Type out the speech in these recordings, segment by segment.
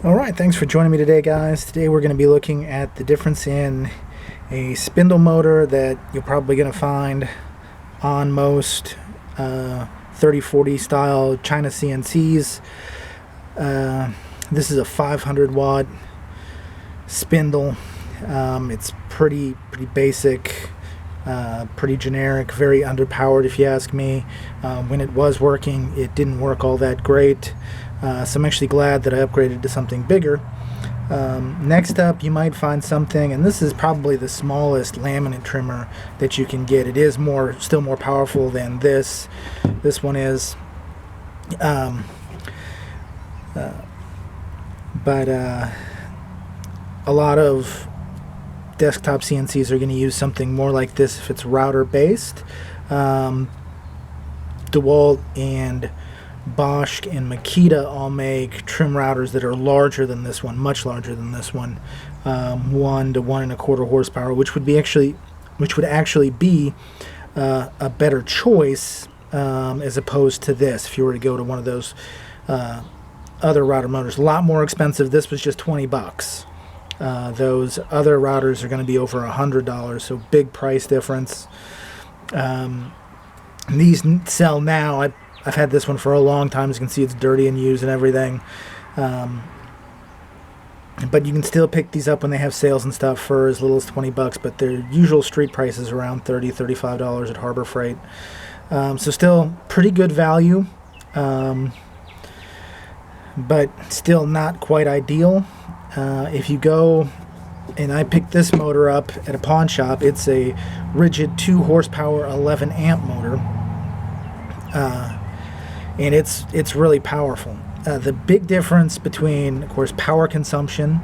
Alright, thanks for joining me today, guys. Today we're going to be looking at the difference in a spindle motor that you're probably going to find on most 3040 style China CNCs. This is a 500 watt spindle. It's pretty basic, pretty generic, very underpowered if you ask me. When it was working, it didn't work all that great. So I'm actually glad that I upgraded to something bigger. Next up, you might find something, and this is probably the smallest laminate trimmer that you can get. It is still more powerful than this. This one is, but a lot of desktop CNCs are going to use something more like this if it's router based. DeWalt and Bosch and Makita all make trim routers that are larger than this one, much larger than this one, 1 to 1 1/4 horsepower, which would actually be a better choice as opposed to this. If you were to go to one of those other router motors, a lot more expensive. This was just 20 bucks. Those other routers are going to be over $100, so big price difference. These sell now. I've had this one for a long time. As you can see, it's dirty and used and everything. But you can still pick these up when they have sales and stuff for as little as 20 bucks, but their usual street price is around $30, $35 at Harbor Freight. So still pretty good value, but still not quite ideal. If you go, and I picked this motor up at a pawn shop, it's a rigid 2 horsepower 11 amp motor. And it's really powerful. The big difference between, of course, power consumption,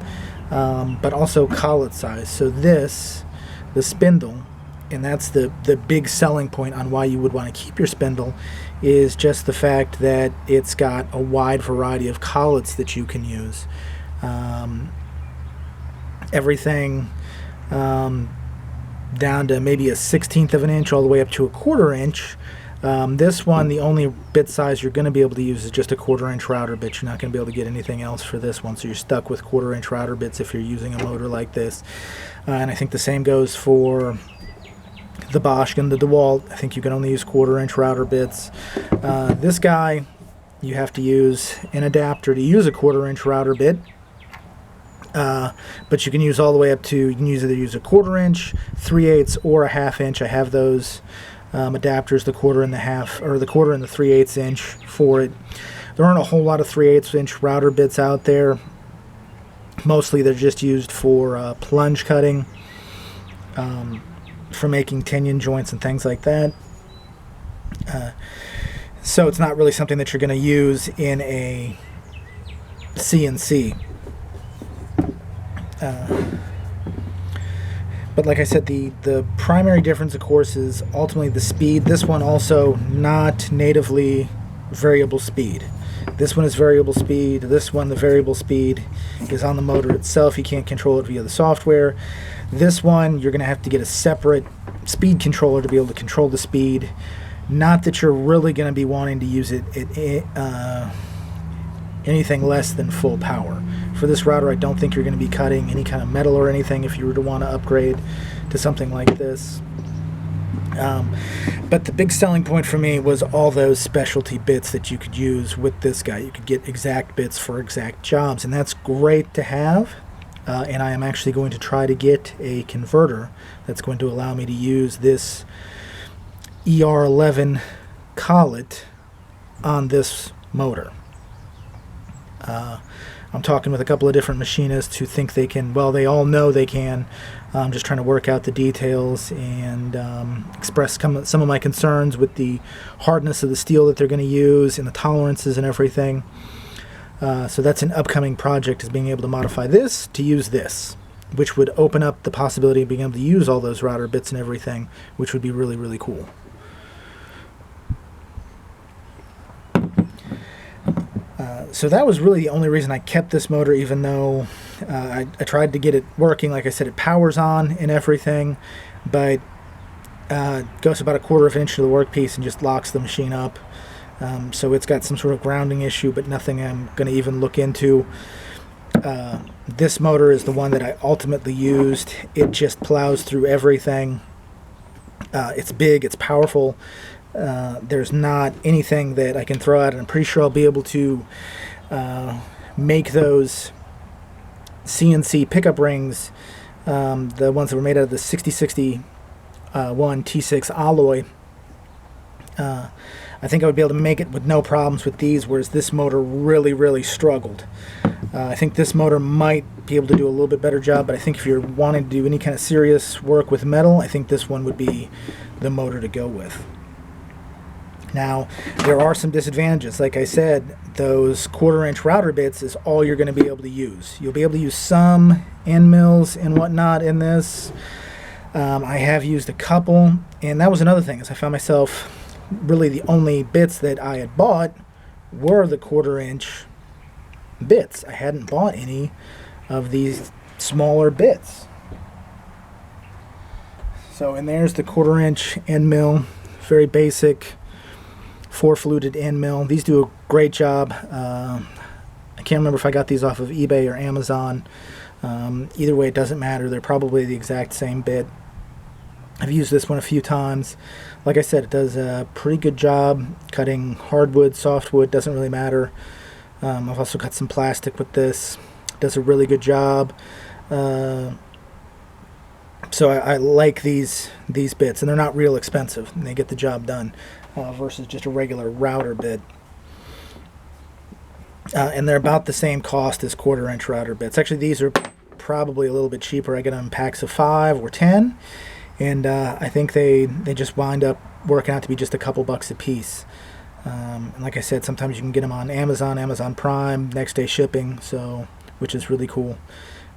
but also collet size. So this, the spindle, and that's the big selling point on why you would want to keep your spindle, is just the fact that it's got a wide variety of collets that you can use. Everything down to maybe a 1/16 of an inch all the way up to a 1/4 inch. This one, the only bit size you're going to be able to use is just a 1/4 inch router bit. You're not going to be able to get anything else for this one, so you're stuck with 1/4 inch router bits if you're using a motor like this. And I think the same goes for the Bosch and the DeWalt. I think you can only use 1/4 inch router bits. This guy, you have to use an adapter to use a 1/4 inch router bit. But you can use all the way up to, you can either use a 1/4 inch, 3/8, or a 1/2 inch. I have those adapters, the 1/4 and the 1/2, or the 1/4 and the 3/8 inch for it. There aren't a whole lot of 3/8 inch router bits out there. Mostly they're just used for plunge cutting, for making tinion joints and things like that. So it's not really something that you're going to use in a CNC. But like I said, the primary difference, of course, is ultimately the speed. This one also not natively variable speed. This one is variable speed. This one, the variable speed is on the motor itself. You can't control it via the software. This one, you're going to have to get a separate speed controller to be able to control the speed. Not that you're really going to be wanting to use it at anything less than full power. For this router, I don't think you're going to be cutting any kind of metal or anything if you were to want to upgrade to something like this. But the big selling point for me was all those specialty bits that you could use with this guy. You could get exact bits for exact jobs, and that's great to have. And I am actually going to try to get a converter that's going to allow me to use this ER11 collet on this motor. I'm talking with a couple of different machinists who think they can, well, they all know they can. I'm just trying to work out the details and express some of my concerns with the hardness of the steel that they're going to use and the tolerances and everything. So that's an upcoming project, is being able to modify this to use this, which would open up the possibility of being able to use all those router bits and everything, which would be really, really cool. So that was really the only reason I kept this motor, even though I tried to get it working. Like I said, it powers on and everything, but goes about a 1/4 inch to the workpiece and just locks the machine up. So it's got some sort of grounding issue, but nothing I'm going to even look into. This motor is the one that I ultimately used. It just plows through everything. It's big, it's powerful. There's not anything that I can throw out, and I'm pretty sure I'll be able to make those CNC pickup rings, the ones that were made out of the 6061 T6 alloy. I think I would be able to make it with no problems with these, whereas this motor really struggled. I think this motor might be able to do a little bit better job, but I think if you're wanting to do any kind of serious work with metal, I think this one would be the motor to go with. Now, there are some disadvantages. Like I said, those 1/4-inch router bits is all you're going to be able to use. You'll be able to use some end mills and whatnot in this. I have used a couple, and that was another thing, is I found myself really the only bits that I had bought were the 1/4-inch bits. I hadn't bought any of these smaller bits. So, and there's the 1/4-inch end mill, very basic 4-fluted end mill. These do a great job. I can't remember if I got these off of eBay or Amazon. Either way, it doesn't matter. They're probably the exact same bit. I've used this one a few times. Like I said, it does a pretty good job cutting hardwood, softwood, doesn't really matter. I've also cut some plastic with this. It does a really good job. So I like these bits, and they're not real expensive, and they get the job done versus just a regular router bit. And they're about the same cost as 1/4-inch router bits. Actually, these are probably a little bit cheaper. I get them in packs of 5 or 10, and I think they just wind up working out to be just a couple bucks a piece. And like I said, sometimes you can get them on Amazon, Amazon Prime, next day shipping, so which is really cool.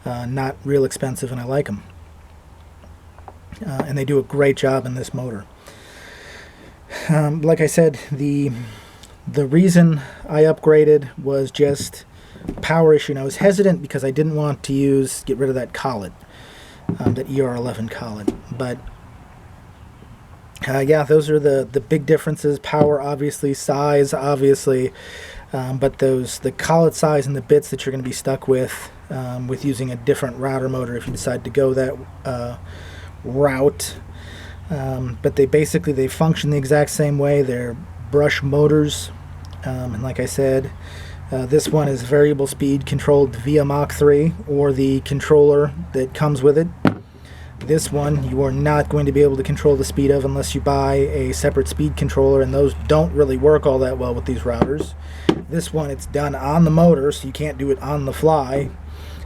Not real expensive, and I like them. And they do a great job in this motor. Like I said, the reason I upgraded was just power issue. And I was hesitant because I didn't want to get rid of that collet, that ER11 collet. But yeah, those are the big differences. Power, obviously, size, obviously, but the collet size and the bits that you're going to be stuck with using a different router motor if you decide to go that route. But they function the exact same way. They're brush motors, and like I said, this one is variable speed controlled via Mach 3 or the controller that comes with it. This one you are not going to be able to control the speed of unless you buy a separate speed controller, and those don't really work all that well with these routers. This one, it's done on the motor, so you can't do it on the fly.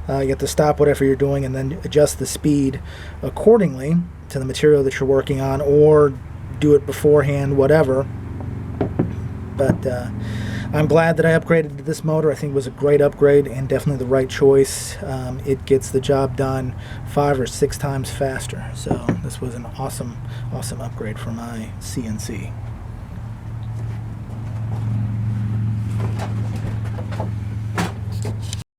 You have to stop whatever you're doing and then adjust the speed accordingly to the material that you're working on, or do it beforehand, whatever. But I'm glad that I upgraded to this motor. I think it was a great upgrade and definitely the right choice. It gets the job done 5 or 6 times faster. So this was an awesome upgrade for my CNC.